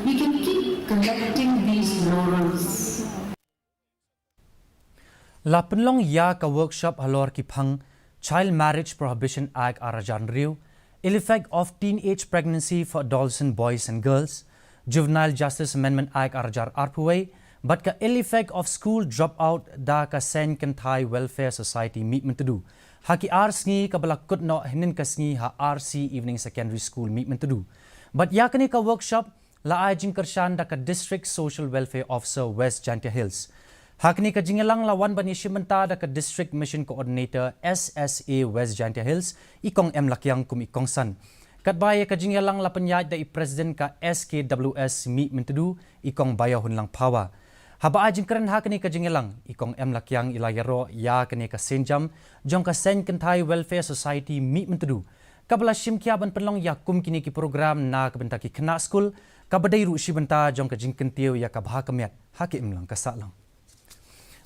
we can keep collecting these laurels. La penlong ya ka workshop Halor ki Phang Child Marriage Prohibition Act arajan riu, ill effect of teenage pregnancy for adolescent boys and girls, Juvenile Justice Amendment Act arajar arpuway, but ka ill effect of school dropout da ka sen kan Thai Welfare Society meet mentudu. Haki RSNI ka balakut no hinin kasngi ha RC Evening Secondary School meet mentudu. But yakani ka workshop la ajing kershan da ka District Social Welfare Officer West Jantia Hills. Hakni ka jingalang lawan bani shimenta da ka District Mission Coordinator SSA West Jantia Hills ikong M lakyang kum ikong san. Katbaya ka jingalang la penyat da i President ka SKWS meet mentudu ikong bayahun lang pawa. Haba ajing keren hakni ka jingalang ikong M lakyang ilayaro ya kani ka senjam jong ka Sen Kentai Welfare Society meet mentudu. Kabala shimkiaban penlong ya kum kini ki program na kabenta ki kena school kabadai ru shibenta jong ka jingkentiw ya ka bahakamet haki imlang kasalang.